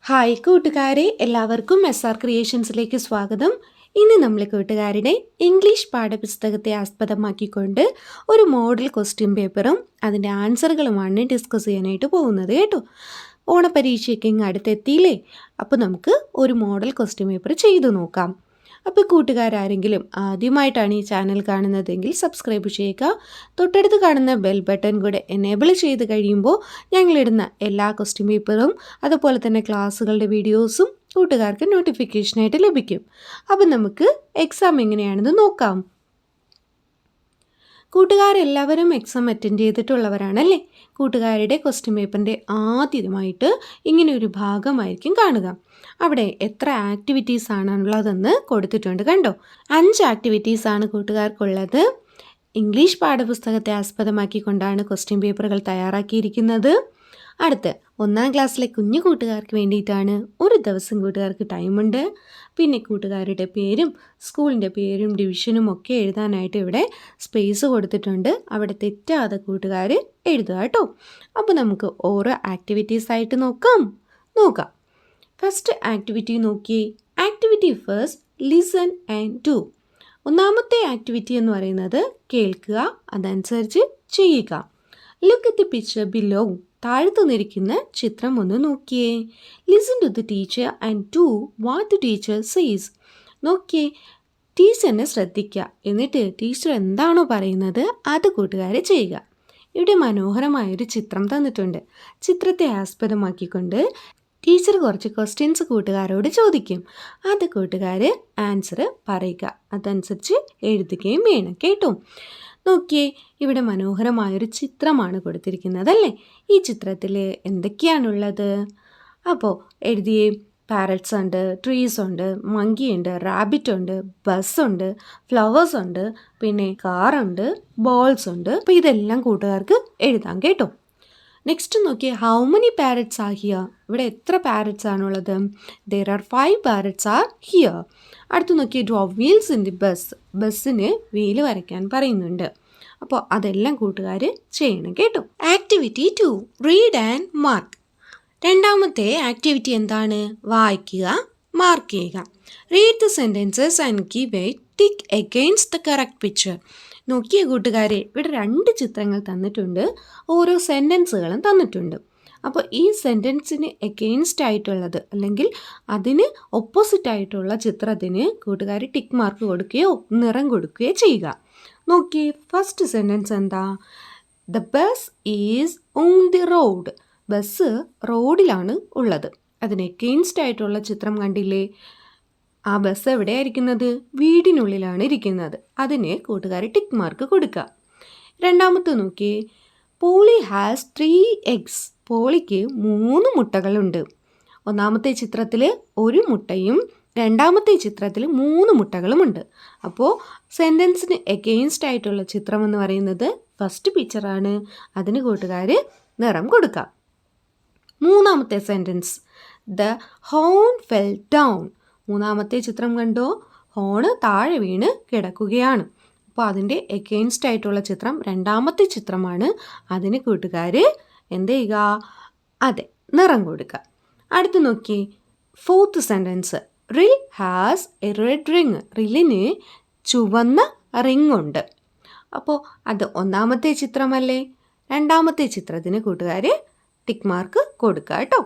Hi കൂട്ടുകാരെ, എല്ലാവർക്കും SR ക്രിയേഷൻസിലേക്ക് സ്വാഗതം. ഇന്ന് നമ്മൾ കൂട്ടുകാരുടെ ഇംഗ്ലീഷ് പാഠപുസ്തകത്തെ ആസ്പദമാക്കിക്കൊണ്ട് ഒരു മോഡൽ ക്വസ്റ്റ്യൻ പേപ്പറും അതിൻ്റെ ആൻസറുകളുമാണ് ഡിസ്കസ് ചെയ്യാനായിട്ട് പോകുന്നത് കേട്ടോ. ഓണപരീക്ഷയ്ക്ക് ഇങ്ങ് അടുത്തെത്തിയില്ലേ, അപ്പോൾ നമുക്ക് ഒരു മോഡൽ ക്വസ്റ്റ്യൻ പേപ്പർ ചെയ്തു നോക്കാം. അപ്പോൾ കൂട്ടുകാരാരെങ്കിലും ആദ്യമായിട്ടാണ് ഈ ചാനൽ കാണുന്നതെങ്കിൽ സബ്സ്ക്രൈബ് ചെയ്യുക. തൊട്ടടുത്ത് കാണുന്ന ബെൽ ബട്ടൺ കൂടെ എനേബിൾ ചെയ്ത് കഴിയുമ്പോൾ ഞങ്ങളിടുന്ന എല്ലാ ക്വസ്റ്റ്യൻ പേപ്പറും അതുപോലെ തന്നെ ക്ലാസ്സുകളുടെ വീഡിയോസും കൂട്ടുകാർക്ക് നോട്ടിഫിക്കേഷനായിട്ട് ലഭിക്കും. അപ്പം നമുക്ക് എക്സാം എങ്ങനെയാണെന്ന് നോക്കാം. കൂട്ടുകാരെല്ലാവരും എക്സാം അറ്റൻഡ് ചെയ്തിട്ടുള്ളവരാണല്ലേ. കൂട്ടുകാരുടെ ക്വസ്റ്റ്യൻ പേപ്പറിൻ്റെ ആദ്യമായിട്ട് ഇങ്ങനെ ഒരു ഭാഗമായിരിക്കും കാണുക. അവിടെ എത്ര ആക്ടിവിറ്റീസ് ആണുള്ളതെന്ന് കൊടുത്തിട്ടുണ്ട് കണ്ടോ. 5 ആക്ടിവിറ്റീസാണ് കൂട്ടുകാർക്കുള്ളത്. ഇംഗ്ലീഷ് പാഠപുസ്തകത്തെ ആസ്പദമാക്കിക്കൊണ്ടാണ് ക്വസ്റ്റ്യൻ പേപ്പറുകൾ തയ്യാറാക്കിയിരിക്കുന്നത്. അടുത്ത് 1ാം ക്ലാസ്സിലെ കുഞ്ഞു കൂട്ടുകാർക്ക് വേണ്ടിയിട്ടാണ്. ഒരു ദിവസം കൂട്ടുകാർക്ക് ടൈമുണ്ട്. പിന്നെ കൂട്ടുകാരുടെ പേരും സ്കൂളിൻ്റെ പേരും ഡിവിഷനും ഒക്കെ എഴുതാനായിട്ട് ഇവിടെ സ്പേസ് കൊടുത്തിട്ടുണ്ട്. അവിടെ തെറ്റാതെ കൂട്ടുകാർ എഴുതുക കേട്ടോ. അപ്പോൾ നമുക്ക് ഓരോ ആക്ടിവിറ്റീസായിട്ട് നോക്കാം. ഫസ്റ്റ് ആക്ടിവിറ്റി നോക്കിയേ. Activity first, listen and do. ഒന്നാമത്തെ ആക്ടിവിറ്റി എന്ന് പറയുന്നത് കേൾക്കുക, അതനുസരിച്ച് ചെയ്യുക. Look at the picture below. താഴത്തു നിൽക്കുന്ന ചിത്രം ഒന്ന് നോക്കിയേ. Listen to the teacher and do what the teacher says. നോക്കിയേ, ടീച്ചറിനെ ശ്രദ്ധിക്കുക, എന്നിട്ട് ടീച്ചർ എന്താണോ പറയുന്നത് അത് കൂട്ടുകാരെ ചെയ്യുക. ഇവിടെ മനോഹരമായൊരു ചിത്രം തന്നിട്ടുണ്ട്. ചിത്രത്തെ ആസ്പദമാക്കിക്കൊണ്ട് ടീച്ചർ കുറച്ച് ക്വസ്റ്റ്യൻസ് കൂട്ടുകാരോട് ചോദിക്കും. അത് കൂട്ടുകാർ ആൻസർ പറയുക, അതനുസരിച്ച് എഴുതുകയും വേണം കേട്ടോ. നോക്കിയേ, ഇവിടെ മനോഹരമായൊരു ചിത്രമാണ് കൊടുത്തിരിക്കുന്നത്. ഈ ചിത്രത്തിൽ എന്തൊക്കെയാണുള്ളത്? അപ്പോൾ എഴുതിയേ. പാരറ്റ്സ് ഉണ്ട്, ട്രീസ് ഉണ്ട്, മങ്കി ഉണ്ട്, റാബിറ്റ് ഉണ്ട്, ബസ്സുണ്ട്, ഫ്ലവേഴ്സ് ഉണ്ട്, പിന്നെ കാറുണ്ട്, ബോൾസ് ഉണ്ട്. അപ്പോൾ ഇതെല്ലാം കൂട്ടുകാർക്ക് എഴുതാം കേട്ടോ. നെക്സ്റ്റ് നോക്കിയേ, how many parrots are here. ഇവിടെ എത്ര പാരറ്റ്സ് ആണുള്ളത്? There are 5 parrots are here. അടുത്ത് നോക്കിയേ, draw wheels in the bus. ബസ്സിന് വീല് വരയ്ക്കാൻ പറയുന്നുണ്ട്. അപ്പോൾ അതെല്ലാം കൂട്ടുകാർ ചെയ്യണം കേട്ടോ. Activity 2, read and mark. രണ്ടാമത്തെ ആക്ടിവിറ്റി എന്താണ്? വായിക്കുക, മാർക്ക് ചെയ്യുക. Read the sentences and give a tick against the correct picture. നോക്കിയ കൂട്ടുകാരെ, ഇവിടെ 2 ചിത്രങ്ങൾ തന്നിട്ടുണ്ട്, ഓരോ സെൻറ്റൻസുകളും തന്നിട്ടുണ്ട്. അപ്പോൾ ഈ സെൻറ്റൻസിന് എഗെയിൻസ്റ്റ് ആയിട്ടുള്ളത് അല്ലെങ്കിൽ അതിന് ഓപ്പോസിറ്റ് ആയിട്ടുള്ള ചിത്രത്തിന് കൂട്ടുകാർ ടിക്ക് മാർക്ക് കൊടുക്കുകയോ നിറം കൊടുക്കുകയോ ചെയ്യുക. നോക്കിയേ, ഫസ്റ്റ് സെൻറ്റൻസ് എന്താ? The bus is on the road. Bus റോഡിലാണ് ഉള്ളത്. അതിന് എഗെയിൻസ്റ്റ് ആയിട്ടുള്ള ചിത്രം കണ്ടില്ലേ? ആ ബസ് എവിടെയായിരിക്കുന്നത്? വീടിനുള്ളിലാണ് ഇരിക്കുന്നത്. അതിന് കൂട്ടുകാർ ടിക്ക് മാർക്ക് കൊടുക്കുക. രണ്ടാമത്തെ നോക്കിയേ, പോളി ഹാസ് 3 eggs. പോളിക്ക് 3 മുട്ടകളുണ്ട്. ഒന്നാമത്തെ ചിത്രത്തിൽ 1 മുട്ടയും രണ്ടാമത്തെ ചിത്രത്തിൽ 3 മുട്ടകളുമുണ്ട്. അപ്പോൾ സെൻറ്റൻസിന് എഗെയിൻസ്റ്റ് ആയിട്ടുള്ള ചിത്രം എന്ന് പറയുന്നത് ഫസ്റ്റ് പിക്ചറാണ്. അതിന് കൂട്ടുകാർ നിറം കൊടുക്കുക. മൂന്നാമത്തെ sentence, the horn fell down. മൂന്നാമത്തെ ചിത്രം കണ്ടോ? ഹോണ് താഴെ വീണ് കിടക്കുകയാണ്. അപ്പോൾ അതിൻ്റെ എഗെയിൻസ്റ്റ് ആയിട്ടുള്ള ചിത്രം രണ്ടാമത്തെ ചിത്രമാണ്. അതിന് കൂട്ടുകാർ എന്ത് ചെയ്യുക? അതെ, നിറം കൊടുക്കുക. അടുത്ത് നോക്കി, ഫോർത്ത് സെൻറ്റൻസ്, റിൽ ഹാസ് എ റെഡ് റിങ്. റില്ലിന് ചുവന്ന റിങ് ഉണ്ട്. അപ്പോൾ അത് ഒന്നാമത്തെ ചിത്രമല്ലേ? രണ്ടാമത്തെ ചിത്രത്തിന് കൂട്ടുകാർ ടിക്ക് മാർക്ക് കൊടുക്കുക കേട്ടോ.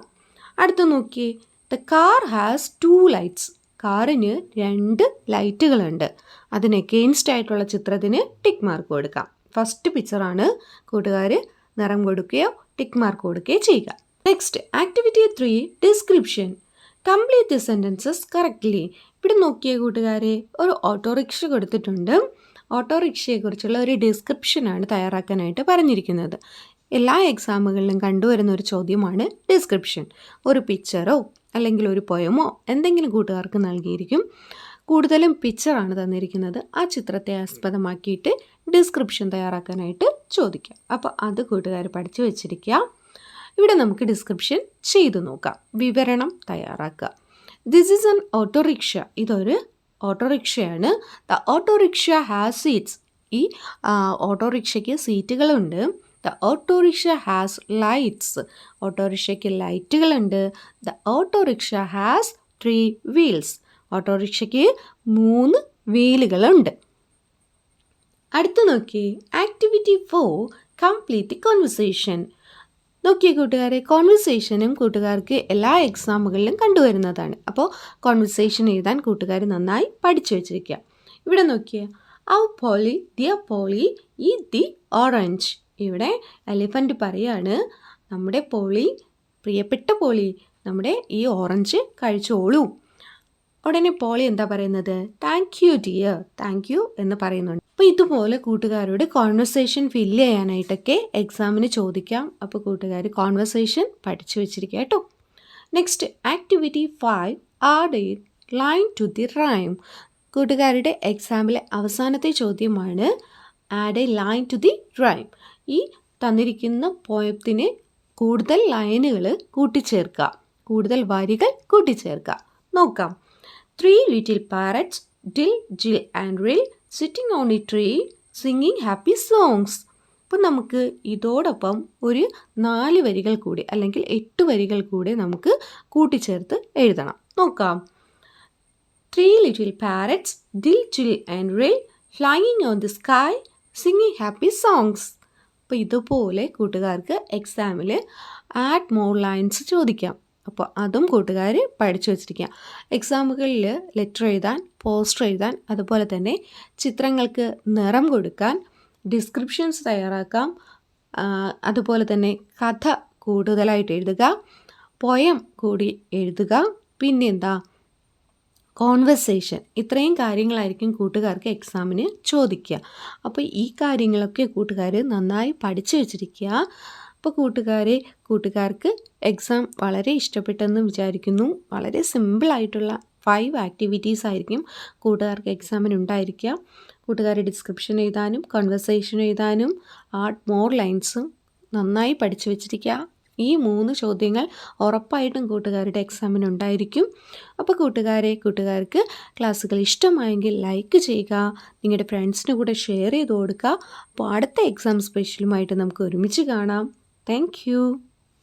അടുത്ത് നോക്കി, ദ കാർ ഹാസ് 2 ലൈറ്റ്സ്. കാറിന് 2 ലൈറ്റുകളുണ്ട്. അതിന് എഗെയിൻസ്റ്റ് ആയിട്ടുള്ള ചിത്രത്തിന് ടിക്ക് മാർക്ക് കൊടുക്കാം. ഫസ്റ്റ് പിക്ചറാണ്. കൂട്ടുകാർ നിറം കൊടുക്കുകയോ ടിക്ക് മാർക്ക് കൊടുക്കുകയോ ചെയ്യുക. Next activity 3, description. Complete the sentences correctly. ഇവിടെ നോക്കിയ കൂട്ടുകാരെ, ഒരു ഓട്ടോറിക്ഷ കൊടുത്തിട്ടുണ്ട്. ഓട്ടോറിക്ഷയെക്കുറിച്ചുള്ള ഒരു ഡിസ്ക്രിപ്ഷനാണ് തയ്യാറാക്കാനായിട്ട് പറഞ്ഞിരിക്കുന്നത്. എല്ലാ എക്സാമുകളിലും കണ്ടുവരുന്ന ഒരു ചോദ്യമാണ് ഡിസ്ക്രിപ്ഷൻ. ഒരു പിക്ചറോ അല്ലെങ്കിൽ ഒരു പോയമോ എന്തെങ്കിലും കൂട്ടുകാർക്ക് നൽകിയിരിക്കും. കൂടുതലും പിക്ചറാണ് തന്നിരിക്കുന്നത്. ആ ചിത്രത്തെ ആസ്പദമാക്കിയിട്ട് ഡിസ്ക്രിപ്ഷൻ തയ്യാറാക്കാനായിട്ട് ചോദിക്കാം. അപ്പോൾ അത് കൂട്ടുകാർ പഠിച്ചു വെച്ചിരിക്കുക. ഇവിടെ നമുക്ക് ഡിസ്ക്രിപ്ഷൻ ചെയ്തു നോക്കാം. വിവരണം തയ്യാറാക്കുക. This is an auto rickshaw. ഇതൊരു ഓട്ടോറിക്ഷയാണ്. The auto rickshaw has seats. ഈ ഓട്ടോറിക്ഷയ്ക്ക് സീറ്റുകളുണ്ട്. The auto rickshaw has lights. ഓട്ടോറിക്ഷയ്ക്ക് ലൈറ്റുകളുണ്ട്. The auto rickshaw has 3 wheels. ഓട്ടോറിക്ഷയ്ക്ക് 3 വീലുകളുണ്ട്. അടുത്ത് നോക്കി ആക്ടിവിറ്റി 4 കംപ്ലീറ്റ് കോൺവെർസേഷൻ. നോക്കിയ കൂട്ടുകാരെ, കോൺവെർസേഷനും കൂട്ടുകാർക്ക് എല്ലാ എക്സാമുകളിലും കണ്ടുവരുന്നതാണ്. അപ്പോൾ കോൺവെർസേഷൻ എഴുതാൻ കൂട്ടുകാർ നന്നായി പഠിച്ചു വച്ചിരിക്കുക. ഇവിടെ നോക്കിയേ, ഔ പോളി ഡിയർ പോളി ഈ ദി ഓറഞ്ച്. ഇവിടെ എലിഫൻറ്റ് പറയാണ്, നമ്മുടെ പോളി, പ്രിയപ്പെട്ട പോളി, നമ്മുടെ ഈ ഓറഞ്ച് കഴിച്ചോളൂ. ഉടനെ പോളി എന്താ പറയുന്നത്? Thank you dear, thank you എന്ന് പറയുന്നുണ്ട്. അപ്പോൾ ഇതുപോലെ കൂട്ടുകാരോട് കോൺവെർസേഷൻ ഫില്ല് ചെയ്യാനായിട്ടൊക്കെ എക്സാമിന് ചോദിക്കാം. അപ്പോൾ കൂട്ടുകാർ കോൺവെർസേഷൻ പഠിച്ചു വെച്ചിരിക്കുക കേട്ടോ. Next activity 5 add a line to the rhyme. കൂട്ടുകാരുടെ എക്സാമിലെ അവസാനത്തെ ചോദ്യമാണ് add a line to the rhyme. ഈ തന്നിരിക്കുന്ന പോയത്തിന് കൂടുതൽ ലൈനുകൾ കൂട്ടിച്ചേർക്കുക, കൂടുതൽ വരികൾ കൂട്ടിച്ചേർക്കുക. നോക്കാം. 3 little parrots, Dill, Jill and Rill, sitting on a tree, singing happy songs. അപ്പം നമുക്ക് ഇതോടൊപ്പം ഒരു 4 വരികൾ കൂടി അല്ലെങ്കിൽ 8 വരികൾ കൂടി നമുക്ക് കൂട്ടിച്ചേർത്ത് എഴുതണം. നോക്കാം. 3 little parrots, Dill, Jill and Rill, flying on the sky, singing happy songs. അപ്പോൾ ഇതുപോലെ കൂട്ടുകാർക്ക് എക്സാമിൽ ആഡ് മോർ ലൈൻസ് ചോദിക്കാം. അപ്പോൾ അതും കൂട്ടുകാർ പഠിച്ചു വച്ചിരിക്കുക. എക്സാമുകളിൽ ലെറ്റർ എഴുതാൻ, പോസ്റ്റർ എഴുതാൻ, അതുപോലെ തന്നെ ചിത്രങ്ങൾക്ക് നിറം കൊടുക്കാൻ, ഡിസ്ക്രിപ്ഷൻസ് തയ്യാറാക്കാം, അതുപോലെ തന്നെ കഥ കൂടുതലായിട്ട് എഴുതുക, പോയം കൂടി എഴുതുക, പിന്നെന്താ കോൺവെർസേഷൻ. ഇത്രയും കാര്യങ്ങളായിരിക്കും കൂട്ടുകാർക്ക് എക്സാമിന് ചോദിക്കുക. അപ്പോൾ ഈ കാര്യങ്ങളൊക്കെ കൂട്ടുകാർ നന്നായി പഠിച്ചു വച്ചിരിക്കുക. അപ്പോൾ കൂട്ടുകാർക്ക് എക്സാം വളരെ ഇഷ്ടപ്പെട്ടെന്ന് വിചാരിക്കുന്നു. വളരെ സിമ്പിളായിട്ടുള്ള 5 ആക്ടിവിറ്റീസ് ആയിരിക്കും കൂട്ടുകാർക്ക് എക്സാമിന് ഉണ്ടായിരിക്കുക. കൂട്ടുകാർ ഡിസ്ക്രിപ്ഷൻ എഴുതാനും കോൺവെർസേഷൻ എഴുതാനും ആഡ് മോർ ലൈൻസും നന്നായി പഠിച്ചു വച്ചിരിക്കുക. ഈ 3 ചോദ്യങ്ങൾ ഉറപ്പായിട്ടും കൂട്ടുകാരുടെ എക്സാമിന് ഉണ്ടായിരിക്കും. അപ്പോൾ കൂട്ടുകാർക്ക് ക്ലാസ്സുകൾ ഇഷ്ടമായെങ്കിൽ ലൈക്ക് ചെയ്യുക, നിങ്ങളുടെ ഫ്രണ്ട്സിന് കൂടെ ഷെയർ ചെയ്ത് കൊടുക്കുക. അപ്പോൾ അടുത്ത എക്സാം സ്പെഷ്യലുമായിട്ട് നമുക്ക് ഒരുമിച്ച് കാണാം. Thank you.